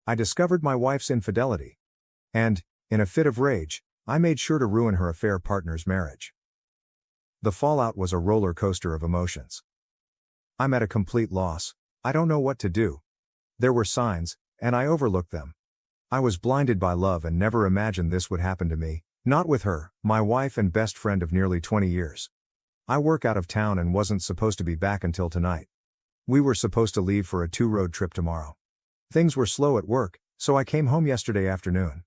I discovered my wife's infidelity. And, in a fit of rage, I made sure to ruin her affair partner's marriage. The fallout was a roller coaster of emotions. I'm at a complete loss. I don't know what to do. There were signs, and I overlooked them. I was blinded by love and never imagined this would happen to me, not with her, my wife and best friend of nearly 20 years. I work out of town and wasn't supposed to be back until tonight. We were supposed to leave for a 2-road trip tomorrow. Things were slow at work, so I came home yesterday afternoon.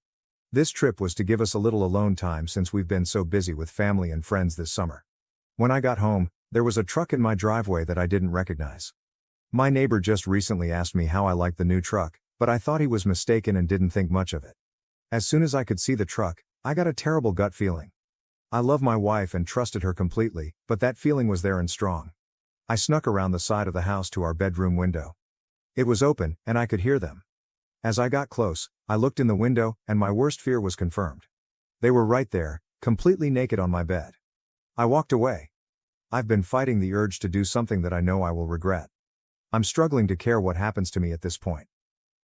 This trip was to give us a little alone time since we've been so busy with family and friends this summer. When I got home, there was a truck in my driveway that I didn't recognize. My neighbor just recently asked me how I liked the new truck, but I thought he was mistaken and didn't think much of it. As soon as I could see the truck, I got a terrible gut feeling. I love my wife and trusted her completely, but that feeling was there and strong. I snuck around the side of the house to our bedroom window. It was open, and I could hear them. As I got close, I looked in the window, and my worst fear was confirmed. They were right there, completely naked on my bed. I walked away. I've been fighting the urge to do something that I know I will regret. I'm struggling to care what happens to me at this point.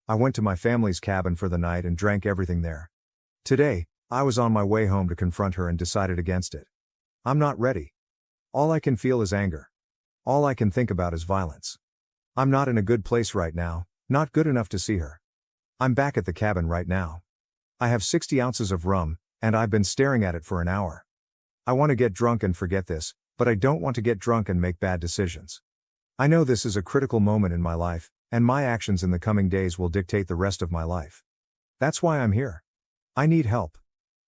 I went to my family's cabin for the night and drank everything there. Today, I was on my way home to confront her and decided against it. I'm not ready. All I can feel is anger. All I can think about is violence. I'm not in a good place right now, not good enough to see her. I'm back at the cabin right now. I have 60 ounces of rum, and I've been staring at it for an hour. I want to get drunk and forget this, but I don't want to get drunk and make bad decisions. I know this is a critical moment in my life, and my actions in the coming days will dictate the rest of my life. That's why I'm here. I need help.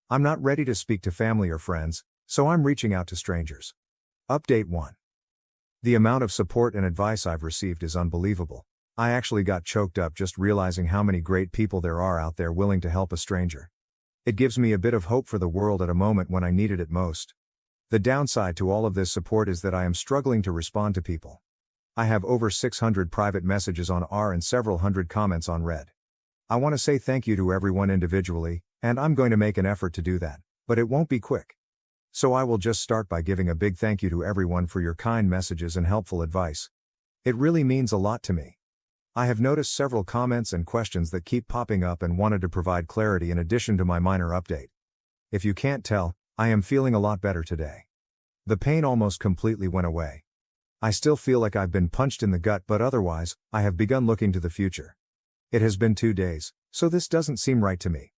I'm not ready to speak to family or friends, so I'm reaching out to strangers. Update 1. The amount of support and advice I've received is unbelievable. I actually got choked up just realizing how many great people there are out there willing to help a stranger. It gives me a bit of hope for the world at a moment when I needed it most. The downside to all of this support is that I am struggling to respond to people. I have over 600 private messages on R and several hundred comments on Red. I want to say thank you to everyone individually, and I'm going to make an effort to do that, but it won't be quick. So I will just start by giving a big thank you to everyone for your kind messages and helpful advice. It really means a lot to me. I have noticed several comments and questions that keep popping up and wanted to provide clarity in addition to my minor update. If you can't tell, I am feeling a lot better today. The pain almost completely went away. I still feel like I've been punched in the gut, but otherwise, I have begun looking to the future. It has been 2 days, so this doesn't seem right to me.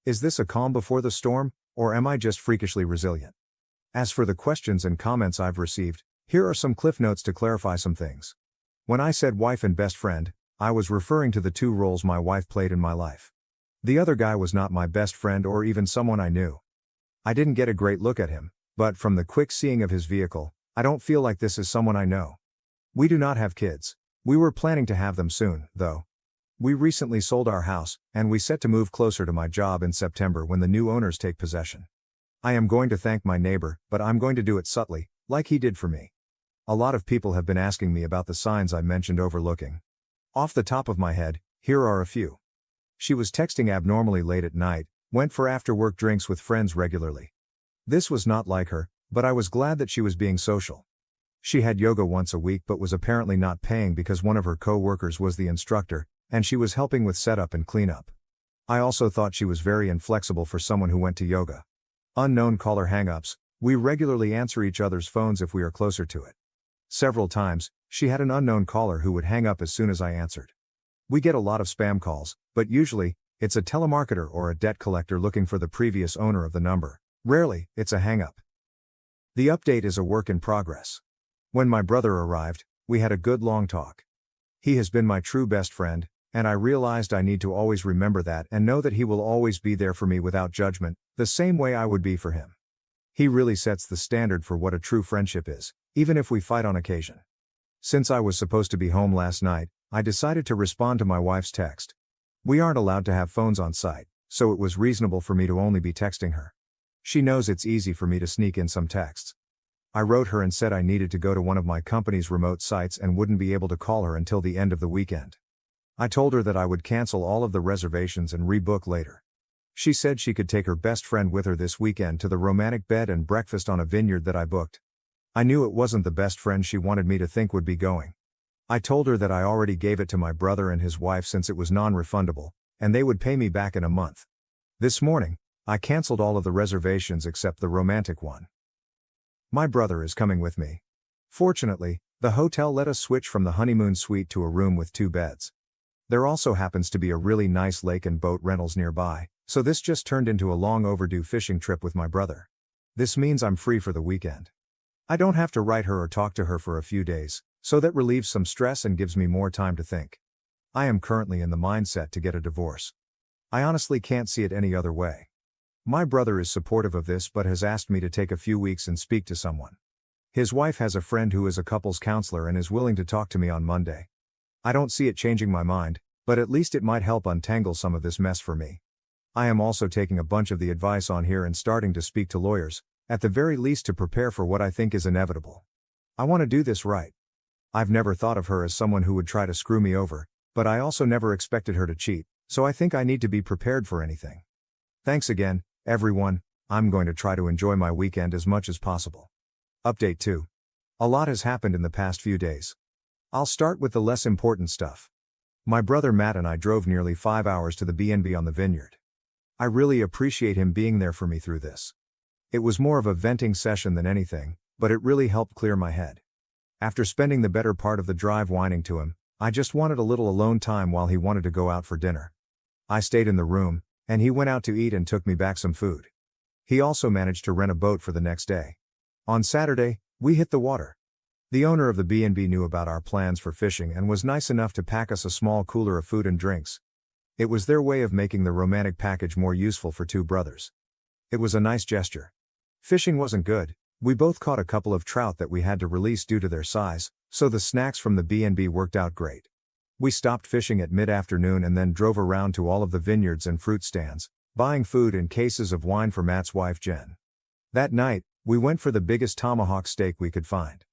Is this a calm before the storm, or am I just freakishly resilient? As for the questions and comments I've received, here are some cliff notes to clarify some things. When I said wife and best friend, I was referring to the 2 roles my wife played in my life. The other guy was not my best friend or even someone I knew. I didn't get a great look at him, but from the quick seeing of his vehicle, I don't feel like this is someone I know. We do not have kids. We were planning to have them soon, though. We recently sold our house, and we set to move closer to my job in September when the new owners take possession. I am going to thank my neighbor, but I'm going to do it subtly, like he did for me. A lot of people have been asking me about the signs I mentioned overlooking. Off the top of my head, here are a few. She was texting abnormally late at night, went for after-work drinks with friends regularly. This was not like her, but I was glad that she was being social. She had yoga once a week but was apparently not paying because one of her co-workers was the instructor, and she was helping with setup and cleanup. I also thought she was very inflexible for someone who went to yoga. Unknown caller hang-ups. We regularly answer each other's phones if we are closer to it. Several times, she had an unknown caller who would hang up as soon as I answered. We get a lot of spam calls, but usually, it's a telemarketer or a debt collector looking for the previous owner of the number. Rarely, it's a hang-up. The update is a work in progress. When my brother arrived, we had a good long talk. He has been my true best friend, and I realized I need to always remember that and know that he will always be there for me without judgment, the same way I would be for him. He really sets the standard for what a true friendship is, even if we fight on occasion. Since I was supposed to be home last night, I decided to respond to my wife's text. We aren't allowed to have phones on site, so it was reasonable for me to only be texting her. She knows it's easy for me to sneak in some texts. I wrote her and said I needed to go to one of my company's remote sites and wouldn't be able to call her until the end of the weekend. I told her that I would cancel all of the reservations and rebook later. She said she could take her best friend with her this weekend to the romantic bed and breakfast on a vineyard that I booked. I knew it wasn't the best friend she wanted me to think would be going. I told her that I already gave it to my brother and his wife since it was non-refundable, and they would pay me back in a month. This morning, I canceled all of the reservations except the romantic one. My brother is coming with me. Fortunately, the hotel let us switch from the honeymoon suite to a room with 2 beds. There also happens to be a really nice lake and boat rentals nearby, so this just turned into a long overdue fishing trip with my brother. This means I'm free for the weekend. I don't have to write her or talk to her for a few days, so that relieves some stress and gives me more time to think. I am currently in the mindset to get a divorce. I honestly can't see it any other way. My brother is supportive of this but has asked me to take a few weeks and speak to someone. His wife has a friend who is a couples counselor and is willing to talk to me on Monday. I don't see it changing my mind, but at least it might help untangle some of this mess for me. I am also taking a bunch of the advice on here and starting to speak to lawyers, at the very least to prepare for what I think is inevitable. I want to do this right. I've never thought of her as someone who would try to screw me over, but I also never expected her to cheat, so I think I need to be prepared for anything. Thanks again, everyone. I'm going to try to enjoy my weekend as much as possible. Update 2. A lot has happened in the past few days. I'll start with the less important stuff. My brother Matt and I drove nearly 5 hours to the B&B on the Vineyard. I really appreciate him being there for me through this. It was more of a venting session than anything, but it really helped clear my head. After spending the better part of the drive whining to him, I just wanted a little alone time while he wanted to go out for dinner. I stayed in the room, and he went out to eat and took me back some food. He also managed to rent a boat for the next day. On Saturday, we hit the water. The owner of the B&B knew about our plans for fishing and was nice enough to pack us a small cooler of food and drinks. It was their way of making the romantic package more useful for 2 brothers. It was a nice gesture. Fishing wasn't good. We both caught a couple of trout that we had to release due to their size, so the snacks from the B&B worked out great. We stopped fishing at mid-afternoon and then drove around to all of the vineyards and fruit stands, buying food and cases of wine for Matt's wife Jen. That night, we went for the biggest tomahawk steak we could find.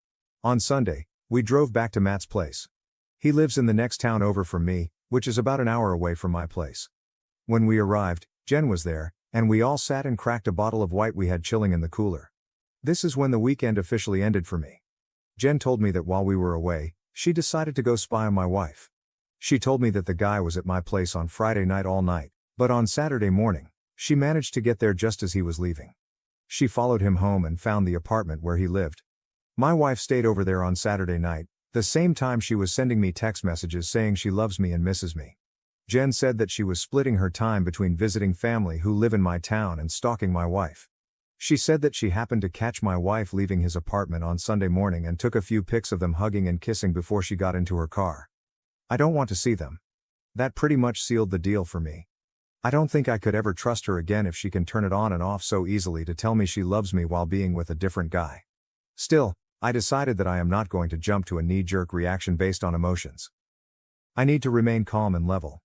On Sunday, we drove back to Matt's place. He lives in the next town over from me, which is about an hour away from my place. When we arrived, Jen was there, and we all sat and cracked a bottle of white we had chilling in the cooler. This is when the weekend officially ended for me. Jen told me that while we were away, she decided to go spy on my wife. She told me that the guy was at my place on Friday night all night, but on Saturday morning, she managed to get there just as he was leaving. She followed him home and found the apartment where he lived. My wife stayed over there on Saturday night, the same time she was sending me text messages saying she loves me and misses me. Jen said that she was splitting her time between visiting family who live in my town and stalking my wife. She said that she happened to catch my wife leaving his apartment on Sunday morning and took a few pics of them hugging and kissing before she got into her car. I don't want to see them. That pretty much sealed the deal for me. I don't think I could ever trust her again if she can turn it on and off so easily to tell me she loves me while being with a different guy. Still, I decided that I am not going to jump to a knee-jerk reaction based on emotions. I need to remain calm and level.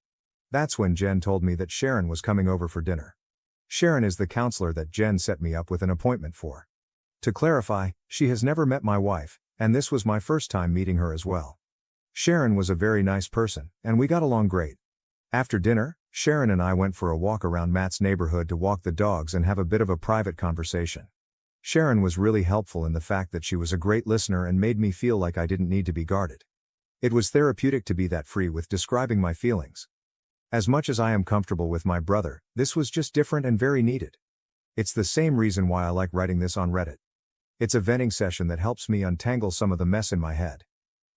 That's when Jen told me that Sharon was coming over for dinner. Sharon is the counselor that Jen set me up with an appointment for. To clarify, she has never met my wife, and this was my first time meeting her as well. Sharon was a very nice person, and we got along great. After dinner, Sharon and I went for a walk around Matt's neighborhood to walk the dogs and have a bit of a private conversation. Sharon was really helpful in the fact that she was a great listener and made me feel like I didn't need to be guarded. It was therapeutic to be that free with describing my feelings. As much as I am comfortable with my brother, this was just different and very needed. It's the same reason why I like writing this on Reddit. It's a venting session that helps me untangle some of the mess in my head.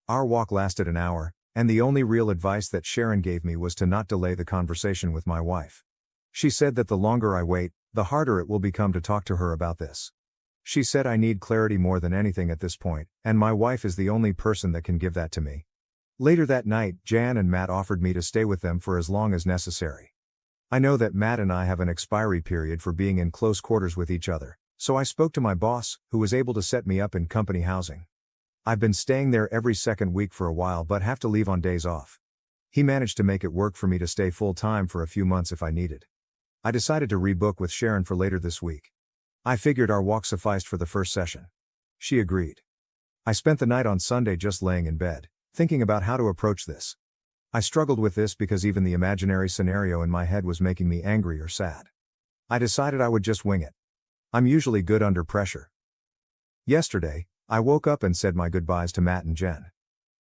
Our walk lasted an hour, and the only real advice that Sharon gave me was to not delay the conversation with my wife. She said that the longer I wait, the harder it will become to talk to her about this. She said I need clarity more than anything at this point, and my wife is the only person that can give that to me. Later that night, Jan and Matt offered me to stay with them for as long as necessary. I know that Matt and I have an expiry period for being in close quarters with each other, so I spoke to my boss, who was able to set me up in company housing. I've been staying there every second week for a while but have to leave on days off. He managed to make it work for me to stay full-time for a few months if I needed. I decided to rebook with Sharon for later this week. I figured our walk sufficed for the first session. She agreed. I spent the night on Sunday just laying in bed, thinking about how to approach this. I struggled with this because even the imaginary scenario in my head was making me angry or sad. I decided I would just wing it. I'm usually good under pressure. Yesterday, I woke up and said my goodbyes to Matt and Jen.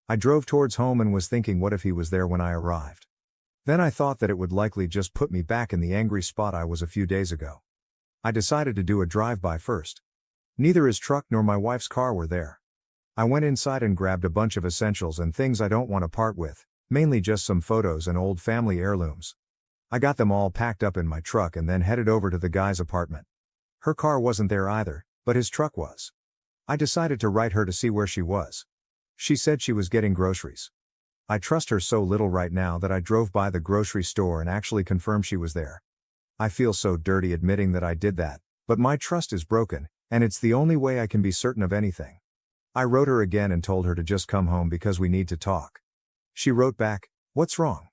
I drove towards home and was thinking what if he was there when I arrived. Then I thought that it would likely just put me back in the angry spot I was a few days ago. I decided to do a drive-by first. Neither his truck nor my wife's car were there. I went inside and grabbed a bunch of essentials and things I don't want to part with, mainly just some photos and old family heirlooms. I got them all packed up in my truck and then headed over to the guy's apartment. Her car wasn't there either, but his truck was. I decided to write her to see where she was. She said she was getting groceries. I trust her so little right now that I drove by the grocery store and actually confirmed she was there. I feel so dirty admitting that I did that, but my trust is broken, and it's the only way I can be certain of anything. I wrote her again and told her to just come home because we need to talk. She wrote back, "What's wrong?"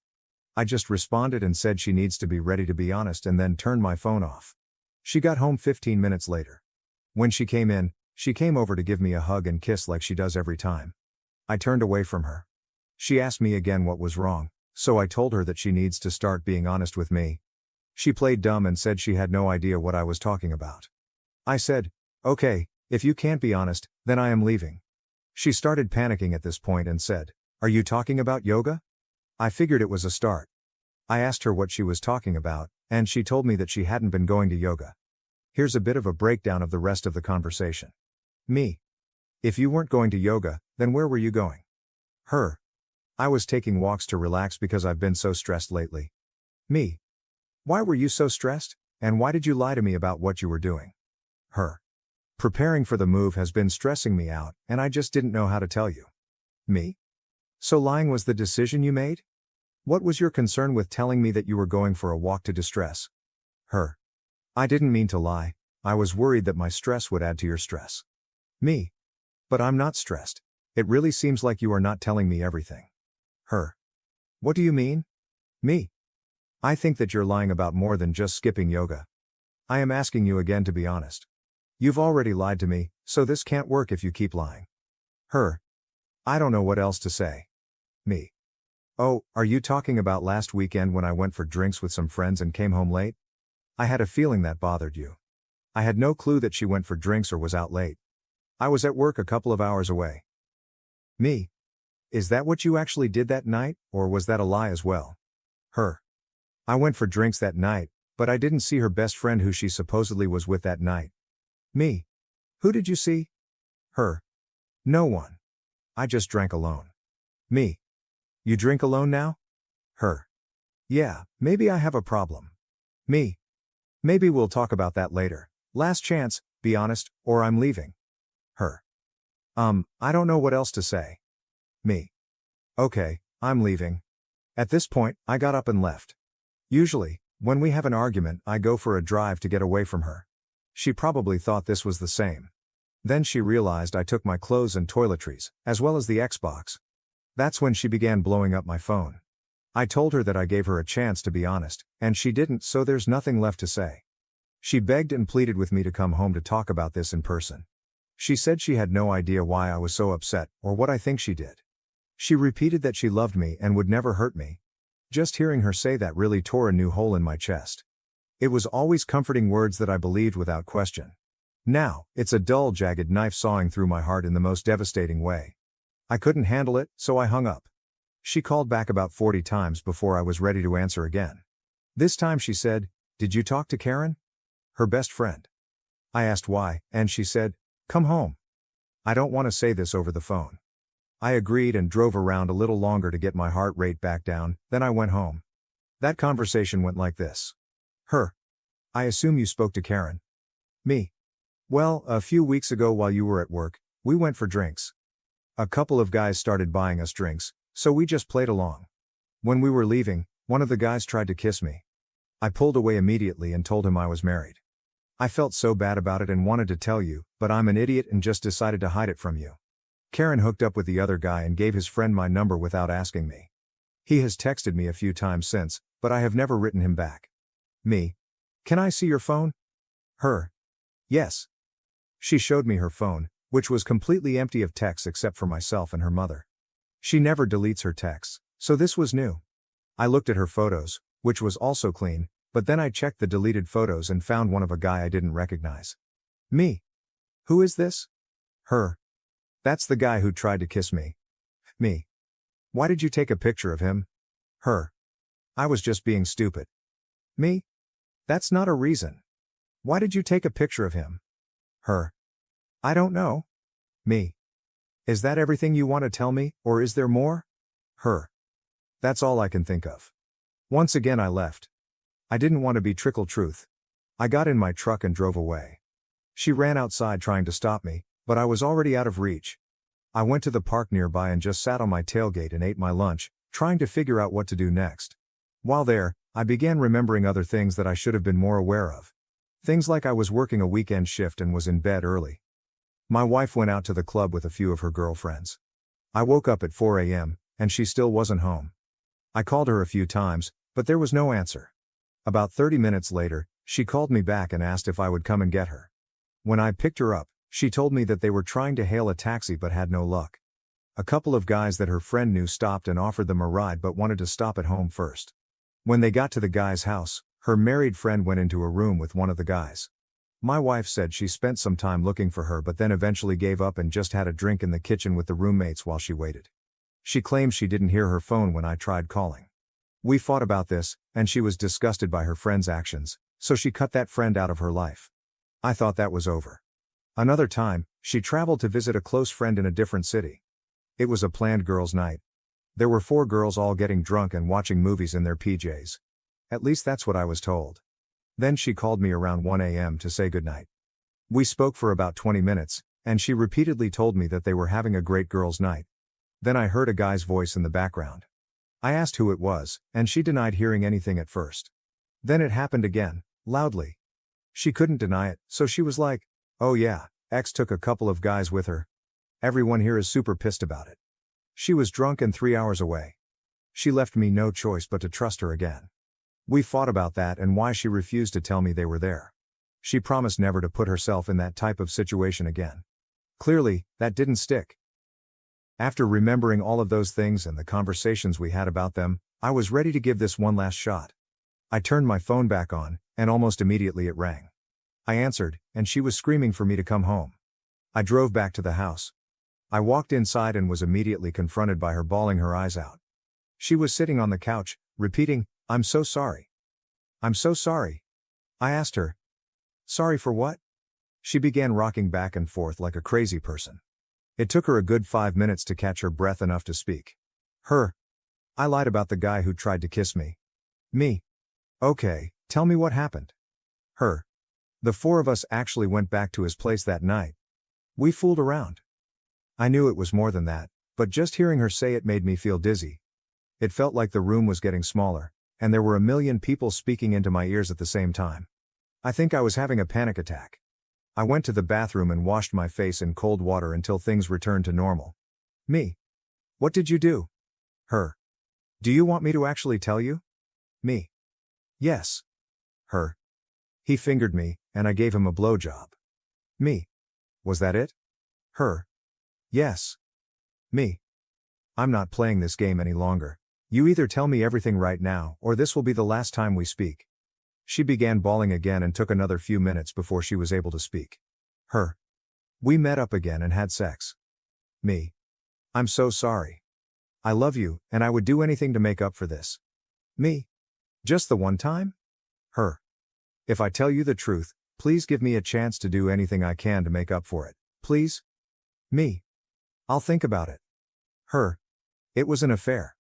I just responded and said she needs to be ready to be honest and then turned my phone off. She got home 15 minutes later. When she came in, she came over to give me a hug and kiss like she does every time. I turned away from her. She asked me again what was wrong, so I told her that she needs to start being honest with me. She played dumb and said she had no idea what I was talking about. I said, "Okay, if you can't be honest, then I am leaving." She started panicking at this point and said, "Are you talking about yoga?" I figured it was a start. I asked her what she was talking about, and she told me that she hadn't been going to yoga. Here's a bit of a breakdown of the rest of the conversation. Me. If you weren't going to yoga, then where were you going? Her. I was taking walks to relax because I've been so stressed lately. Me. Why were you so stressed, and why did you lie to me about what you were doing? Her. Preparing for the move has been stressing me out, and I just didn't know how to tell you. Me. So lying was the decision you made? What was your concern with telling me that you were going for a walk to distress? Her. I didn't mean to lie, I was worried that my stress would add to your stress. Me. But I'm not stressed. It really seems like you are not telling me everything. Her. What do you mean? Me. I think that you're lying about more than just skipping yoga. I am asking you again to be honest. You've already lied to me, so this can't work if you keep lying. Her. I don't know what else to say. Me. Oh, are you talking about last weekend when I went for drinks with some friends and came home late? I had a feeling that bothered you. I had no clue that she went for drinks or was out late. I was at work a couple of hours away. Me. Is that what you actually did that night, or was that a lie as well? Her. I went for drinks that night, but I didn't see her best friend who she supposedly was with that night. Me. Who did you see? Her. No one. I just drank alone. Me. You drink alone now? Her. Yeah, maybe I have a problem. Me. Maybe we'll talk about that later. Last chance, be honest, or I'm leaving. Her. I don't know what else to say. Me. Okay, I'm leaving. At this point, I got up and left. Usually, when we have an argument, I go for a drive to get away from her. She probably thought this was the same. Then she realized I took my clothes and toiletries, as well as the Xbox. That's when she began blowing up my phone. I told her that I gave her a chance to be honest, and she didn't, so there's nothing left to say. She begged and pleaded with me to come home to talk about this in person. She said she had no idea why I was so upset, or what I think she did. She repeated that she loved me and would never hurt me. Just hearing her say that really tore a new hole in my chest. It was always comforting words that I believed without question. Now, it's a dull, jagged knife sawing through my heart in the most devastating way. I couldn't handle it, so I hung up. She called back about 40 times before I was ready to answer again. This time she said, "Did you talk to Karen?" Her best friend. I asked why, and she said, "Come home." I don't want to say this over the phone. I agreed and drove around a little longer to get my heart rate back down, then I went home. That conversation went like this. Her. I assume you spoke to Karen. Me. Well, a few weeks ago while you were at work, we went for drinks. A couple of guys started buying us drinks, so we just played along. When we were leaving, one of the guys tried to kiss me. I pulled away immediately and told him I was married. I felt so bad about it and wanted to tell you, but I'm an idiot and just decided to hide it from you. Karen hooked up with the other guy and gave his friend my number without asking me. He has texted me a few times since, but I have never written him back. Me. Can I see your phone? Her. Yes. She showed me her phone, which was completely empty of texts except for myself and her mother. She never deletes her texts, so this was new. I looked at her photos, which was also clean, but then I checked the deleted photos and found one of a guy I didn't recognize. Me. Who is this? Her. That's the guy who tried to kiss me. Me. Why did you take a picture of him? Her. I was just being stupid. Me? That's not a reason. Why did you take a picture of him? Her. I don't know. Me. Is that everything you want to tell me, or is there more? Her. That's all I can think of. Once again I left. I didn't want to be trickle truth. I got in my truck and drove away. She ran outside trying to stop me, but I was already out of reach. I went to the park nearby and just sat on my tailgate and ate my lunch, trying to figure out what to do next. While there, I began remembering other things that I should have been more aware of. Things like I was working a weekend shift and was in bed early. My wife went out to the club with a few of her girlfriends. I woke up at 4 a.m., and she still wasn't home. I called her a few times, but there was no answer. About 30 minutes later, she called me back and asked if I would come and get her. When I picked her up, she told me that they were trying to hail a taxi but had no luck. A couple of guys that her friend knew stopped and offered them a ride but wanted to stop at home first. When they got to the guy's house, her married friend went into a room with one of the guys. My wife said she spent some time looking for her but then eventually gave up and just had a drink in the kitchen with the roommates while she waited. She claims she didn't hear her phone when I tried calling. We fought about this, and she was disgusted by her friend's actions, so she cut that friend out of her life. I thought that was over. Another time, she traveled to visit a close friend in a different city. It was a planned girls' night. There were 4 girls all getting drunk and watching movies in their PJs. At least that's what I was told. Then she called me around 1 a.m. to say goodnight. We spoke for about 20 minutes, and she repeatedly told me that they were having a great girls' night. Then I heard a guy's voice in the background. I asked who it was, and she denied hearing anything at first. Then it happened again, loudly. She couldn't deny it, so she was like, "Oh yeah, X took a couple of guys with her. Everyone here is super pissed about it. She was drunk and 3 hours away. She left me no choice but to trust her again." We fought about that and why she refused to tell me they were there. She promised never to put herself in that type of situation again. Clearly, that didn't stick. After remembering all of those things and the conversations we had about them, I was ready to give this one last shot. I turned my phone back on, and almost immediately it rang. I answered, and she was screaming for me to come home. I drove back to the house. I walked inside and was immediately confronted by her bawling her eyes out. She was sitting on the couch, repeating, "I'm so sorry. I'm so sorry." I asked her, "Sorry for what?" She began rocking back and forth like a crazy person. It took her a good 5 minutes to catch her breath enough to speak. Her. I lied about the guy who tried to kiss me. Me. Okay, tell me what happened. Her. The 4 of us actually went back to his place that night. We fooled around. I knew it was more than that, but just hearing her say it made me feel dizzy. It felt like the room was getting smaller, and there were a million people speaking into my ears at the same time. I think I was having a panic attack. I went to the bathroom and washed my face in cold water until things returned to normal. Me. What did you do? Her. Do you want me to actually tell you? Me. Yes. Her. He fingered me, and I gave him a blowjob. Me. Was that it? Her. Yes. Me. I'm not playing this game any longer. You either tell me everything right now, or this will be the last time we speak. She began bawling again and took another few minutes before she was able to speak. Her. We met up again and had sex. Me. I'm so sorry. I love you, and I would do anything to make up for this. Me. Just the one time? Her. If I tell you the truth, please give me a chance to do anything I can to make up for it, please? Me. I'll think about it. Her. It was an affair.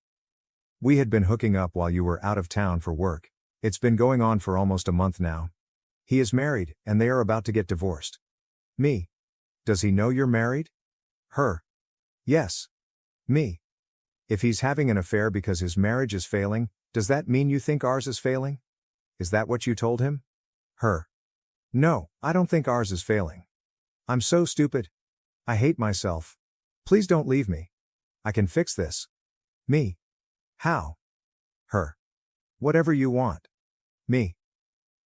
We had been hooking up while you were out of town for work. It's been going on for almost a month now. He is married, and they are about to get divorced. Me. Does he know you're married? Her. Yes. Me. If he's having an affair because his marriage is failing, does that mean you think ours is failing? Is that what you told him? Her. No, I don't think ours is failing. I'm so stupid. I hate myself. Please don't leave me. I can fix this. Me. How? Her. Whatever you want. Me.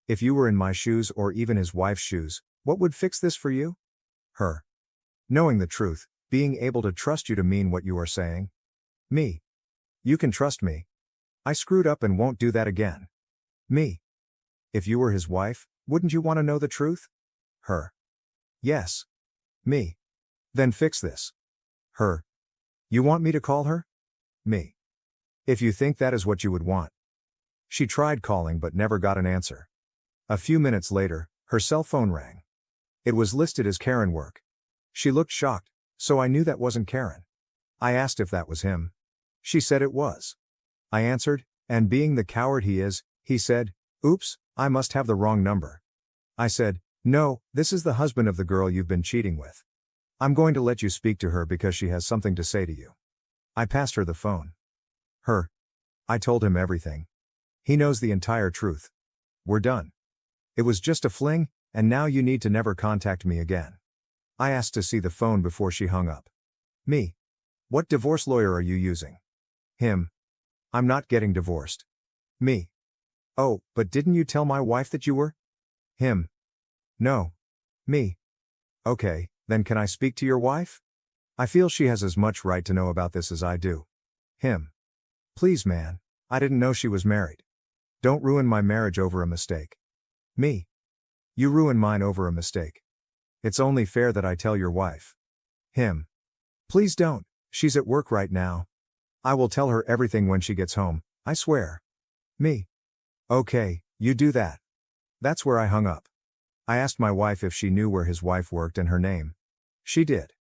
If you were in my shoes or even his wife's shoes, what would fix this for you? Her. Knowing the truth, being able to trust you to mean what you are saying. Me. You can trust me. I screwed up and won't do that again. Me. If you were his wife, wouldn't you want to know the truth? Her. Yes. Me. Then fix this. Her. You want me to call her? Me. If you think that is what you would want. She tried calling but never got an answer. A few minutes later, her cell phone rang. It was listed as Karen work. She looked shocked, so I knew that wasn't Karen. I asked if that was him. She said it was. I answered, and being the coward he is, he said, "Oops, I must have the wrong number." I said, "No, this is the husband of the girl you've been cheating with. I'm going to let you speak to her because she has something to say to you." I passed her the phone. Her. I told him everything. He knows the entire truth. We're done. It was just a fling, and now you need to never contact me again. I asked to see the phone before she hung up. Me. What divorce lawyer are you using? Him. I'm not getting divorced. Me. Oh, but didn't you tell my wife that you were? Him. No. Me. Okay, then can I speak to your wife? I feel she has as much right to know about this as I do. Him. Please man, I didn't know she was married. Don't ruin my marriage over a mistake. Me. You ruined mine over a mistake. It's only fair that I tell your wife. Him. Please don't, she's at work right now. I will tell her everything when she gets home, I swear. Me. Okay, you do that. That's where I hung up. I asked my wife if she knew where his wife worked and her name. She did.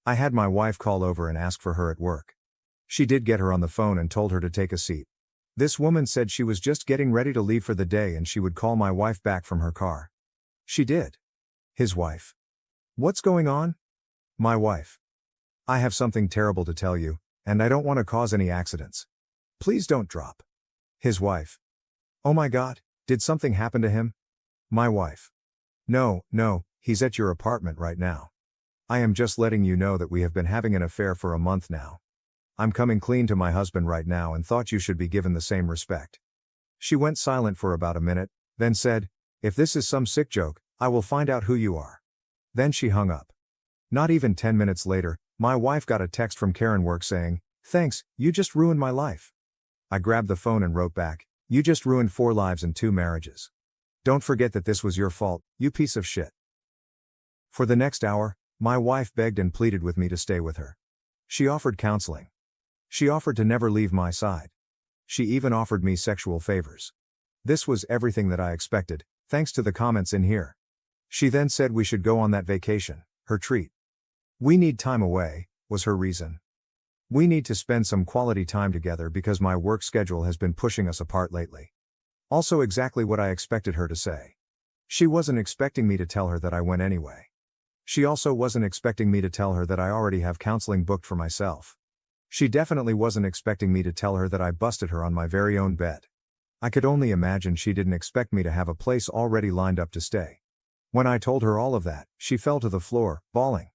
I had my wife call over and ask for her at work. She did get her on the phone and told her to take a seat. This woman said she was just getting ready to leave for the day and she would call my wife back from her car. She did. His wife. What's going on? My wife. I have something terrible to tell you, and I don't want to cause any accidents. Please don't drop. His wife. Oh my God, did something happen to him? My wife. No, he's at your apartment right now. I am just letting you know that we have been having an affair for a month now. I'm coming clean to my husband right now and thought you should be given the same respect. She went silent for about a minute, then said, "If this is some sick joke, I will find out who you are." Then she hung up. Not even 10 minutes later, my wife got a text from Karen Work saying, "Thanks, you just ruined my life." I grabbed the phone and wrote back, "You just ruined 4 lives and 2 marriages. Don't forget that this was your fault, you piece of shit." For the next hour, my wife begged and pleaded with me to stay with her. She offered counseling. She offered to never leave my side. She even offered me sexual favors. This was everything that I expected, thanks to the comments in here. She then said we should go on that vacation, her treat. We need time away, was her reason. We need to spend some quality time together because my work schedule has been pushing us apart lately. Also exactly what I expected her to say. She wasn't expecting me to tell her that I went anyway. She also wasn't expecting me to tell her that I already have counseling booked for myself. She definitely wasn't expecting me to tell her that I busted her on my very own bed. I could only imagine she didn't expect me to have a place already lined up to stay. When I told her all of that, she fell to the floor, bawling.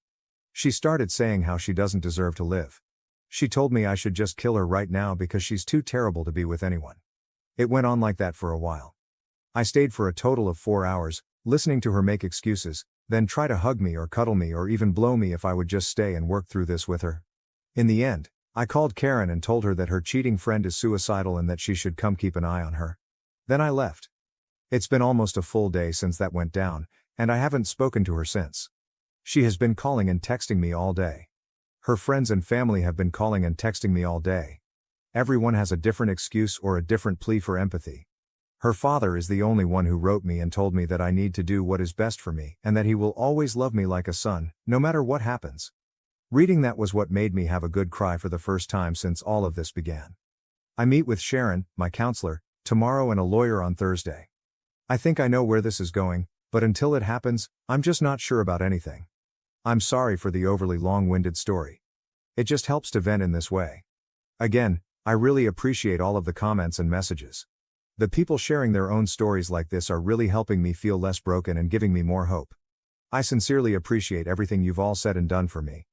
She started saying how she doesn't deserve to live. She told me I should just kill her right now because she's too terrible to be with anyone. It went on like that for a while. I stayed for a total of 4 hours, listening to her make excuses, then try to hug me or cuddle me or even blow me if I would just stay and work through this with her. In the end, I called Karen and told her that her cheating friend is suicidal and that she should come keep an eye on her. Then I left. It's been almost a full day since that went down, and I haven't spoken to her since. She has been calling and texting me all day. Her friends and family have been calling and texting me all day. Everyone has a different excuse or a different plea for empathy. Her father is the only one who wrote me and told me that I need to do what is best for me and that he will always love me like a son, no matter what happens. Reading that was what made me have a good cry for the first time since all of this began. I meet with Sharon, my counselor, tomorrow and a lawyer on Thursday. I think I know where this is going, but until it happens, I'm just not sure about anything. I'm sorry for the overly long-winded story. It just helps to vent in this way. Again, I really appreciate all of the comments and messages. The people sharing their own stories like this are really helping me feel less broken and giving me more hope. I sincerely appreciate everything you've all said and done for me.